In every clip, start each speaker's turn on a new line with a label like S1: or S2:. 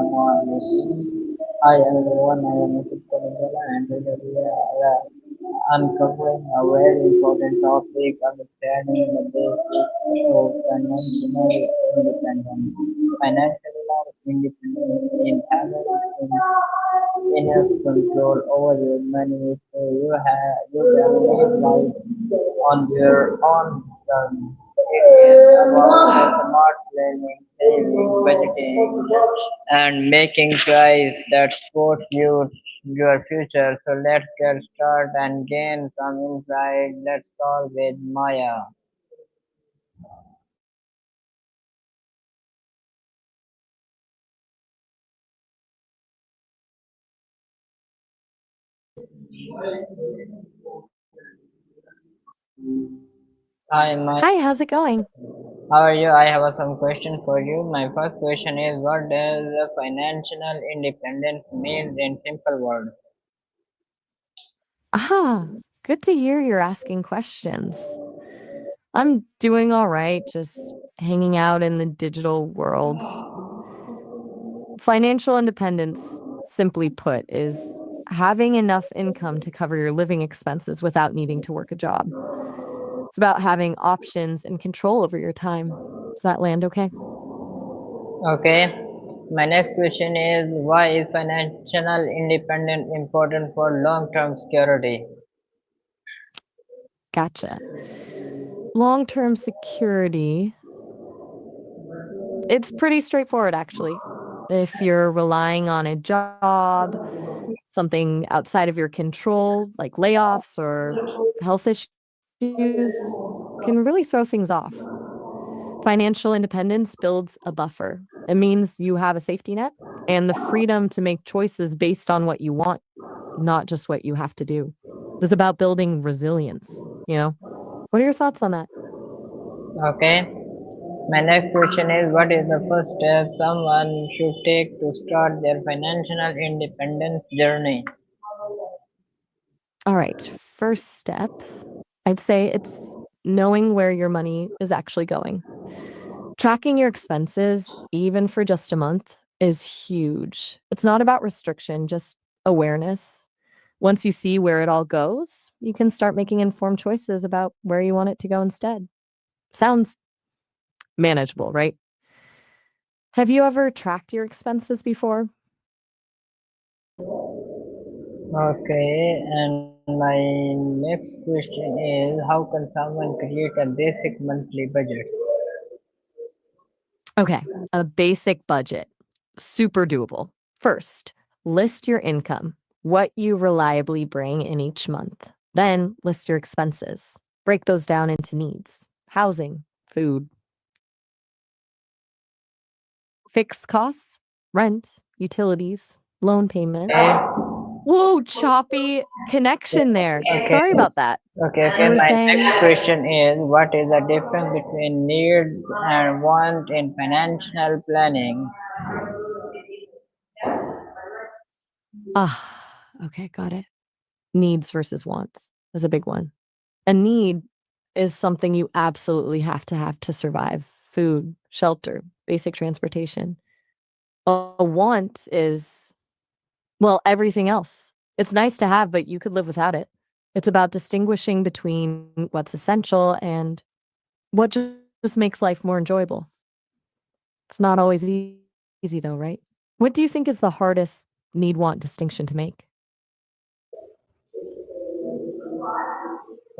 S1: Assalamualaikum. Hi everyone, I am Mr. and today we are uncovering a very important topic, understanding the basics of financial independence. Financial independence in having enough control over your money so you can live life on your own terms. It is about smart planning, saving, budgeting, and making choices that support your future. So let's get started and gain some insight. Let's start with Maya. Hi Maya,
S2: Hi, how's it going?
S1: how are you? I have some questions for you. My first question is, what does financial independence mean in simple words?
S2: Good to hear you're asking questions. I'm doing all right, just hanging out in the digital world. Financial independence, simply put, is having enough income to cover your living expenses without needing to work a job. It's about having options and control over your time. Does that land okay?
S1: Okay. My next question is, why is financial independence important for long-term security?
S2: Gotcha. Long term security, it's pretty straightforward, actually. If you're relying on a job, something outside of your control, like layoffs or health issues, can really throw things off. Financial independence builds a buffer. It means you have a safety net and the freedom to make choices based on what you want, not just what you have to do. It's about building resilience. What are your thoughts on that?
S1: Okay. My next question is, what is the first step someone should take to start their financial independence journey?
S2: All right, first step, I'd say it's knowing where your money is actually going. Tracking your expenses, even for just a month, is huge. It's not about restriction, just awareness. Once you see where it all goes, you can start making informed choices about where you want it to go instead. Sounds manageable, right? Have you ever tracked your expenses before?
S1: Okay, and my next question is, how can someone create a basic monthly budget?
S2: Okay, a basic budget. Super doable. First, list your income, what you reliably bring in each month. Then list your expenses. Break those down into needs: housing, food, fixed costs, rent, utilities, loan payments.
S1: Okay,
S2: Whoa, choppy connection there.
S1: okay,
S2: Sorry about that.
S1: okay.
S2: You were
S1: My next
S2: saying,
S1: question is, what is the difference between need and want in financial planning?
S2: okay, got it. Needs versus wants is a big one. A need is something you absolutely have to survive: food, shelter, basic transportation. A want is, well, everything else. It's nice to have, but you could live without it. It's about distinguishing between what's essential and what just makes life more enjoyable. It's not always easy, though, right? What do you think is the hardest need want distinction to make?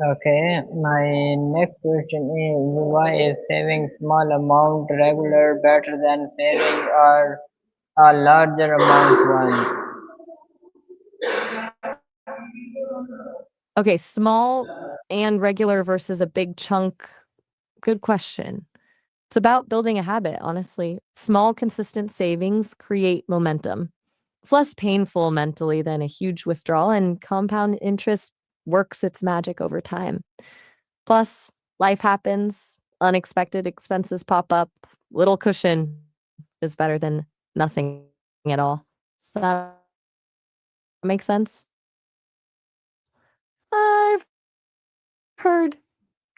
S1: Okay, my next question is, why is saving small amount regular better than saving a larger amount one?
S2: Okay, small and regular versus a big chunk. Good question. It's about building a habit, honestly. Small, consistent savings create momentum. It's less painful mentally than a huge withdrawal, and compound interest works its magic over time. Plus, life happens, unexpected expenses pop up. Little cushion is better than nothing at all. Does that make sense? I've heard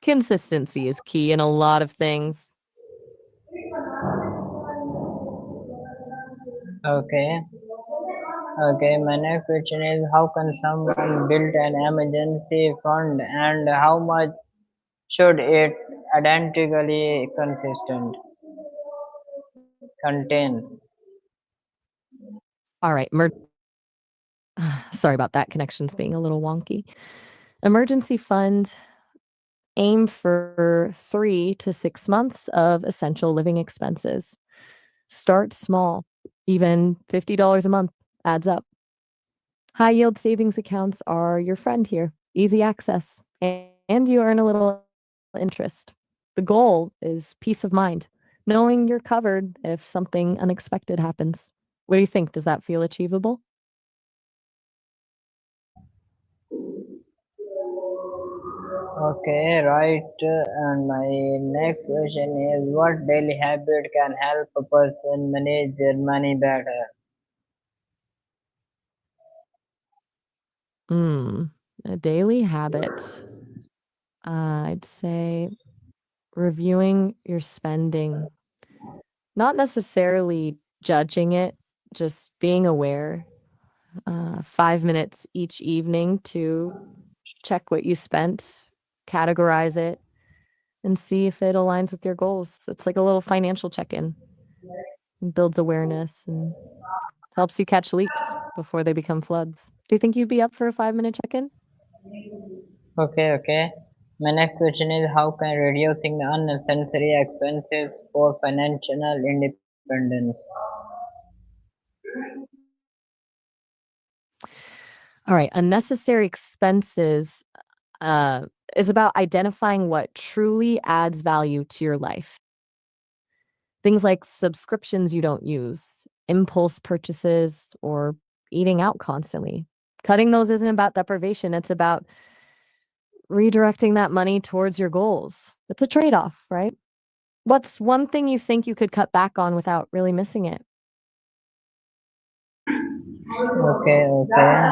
S2: consistency is key in a lot of things.
S1: Okay. Okay, my next question is how can someone build an emergency fund and how much should it identically consistent contain?
S2: All right, sorry about that connection's being a little wonky. Emergency fund, aim for 3 to 6 months of essential living expenses. Start small. Even $50 a month adds up. High yield savings accounts are your friend here. Easy access, and you earn a little interest. The goal is peace of mind, knowing you're covered if something unexpected happens. What do you think? Does that feel achievable?
S1: Okay, right. And my next question is what daily habit can help a person manage their money better?
S2: Mm, a daily habit. I'd say reviewing your spending, not necessarily judging it, just being aware. 5 minutes each evening to check what you spent, categorize it, and see if it aligns with your goals. It's like a little financial check in, builds awareness and helps you catch leaks before they become floods. Do you think you'd be up for a 5 minute check in?
S1: Okay, okay. My next question is how can reducing the unnecessary expenses for financial independence?
S2: All right, unnecessary expenses uh, is about identifying what truly adds value to your life. Things like subscriptions you don't use, impulse purchases, or eating out constantly. Cutting those isn't about deprivation, it's about redirecting that money towards your goals. It's a trade off, right? What's one thing you think you could cut back on without really missing it?
S1: Okay, okay.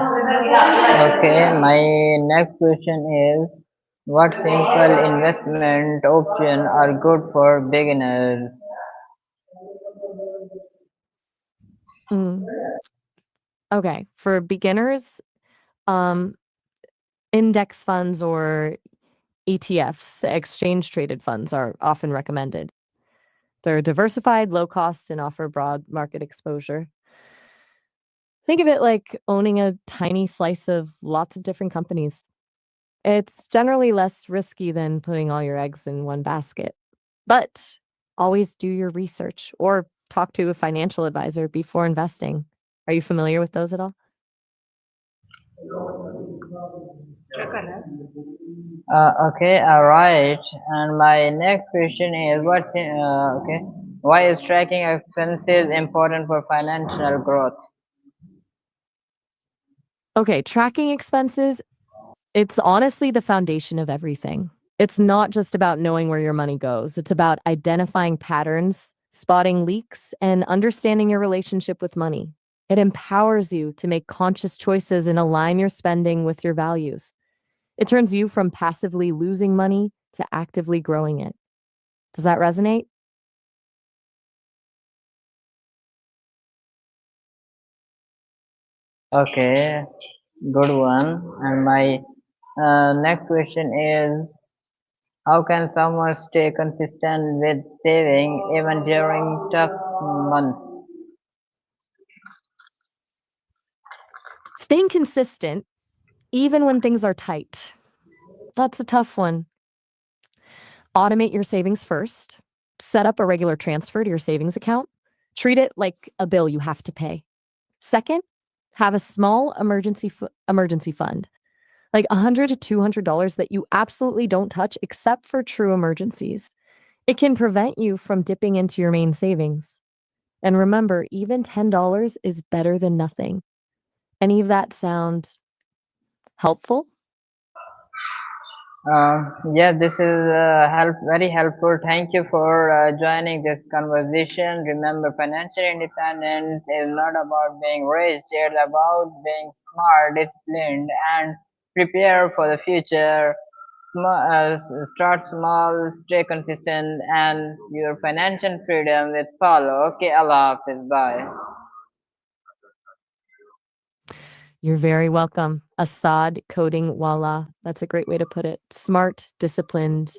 S1: Okay, my next question is what simple investment option are good for beginners?
S2: Mm, okay, for beginners, um, index funds or ETFs, exchange traded funds, are often recommended. They're diversified, low cost, and offer broad market exposure. Think of it like owning a tiny slice of lots of different companies. It's generally less risky than putting all your eggs in one basket. But always do your research or talk to a financial advisor before investing. Are you familiar with those at all?
S1: Okay, alright. And my next question is okay? Why is tracking expenses important for financial growth?
S2: Okay, tracking expenses, it's honestly the foundation of everything. It's not just about knowing where your money goes, it's about identifying patterns, spotting leaks, and understanding your relationship with money. It empowers you to make conscious choices and align your spending with your values. It turns you from passively losing money to actively growing it. Does that resonate?
S1: Okay, good one. And my next question is how can someone stay consistent with saving even during tough months?
S2: Staying consistent, even when things are tight, that's a tough one. Automate your savings first. Set up a regular transfer to your savings account. Treat it like a bill you have to pay. Second, have a small emergency fund, like $100 to $200 that you absolutely don't touch except for true emergencies. It can prevent you from dipping into your main savings. And remember, even $10 is better than nothing. Any of that sound helpful?
S1: Yeah, this is very helpful. Thank you for joining this conversation. Remember, financial independence is not about being rich; it's about being smart, disciplined, and prepare for the future. Start small, stay consistent, and your financial freedom will follow. Okay, Allah Hafiz. Bye.
S2: You're very welcome. Assad coding voila. That's a great way to put it. Smart, disciplined,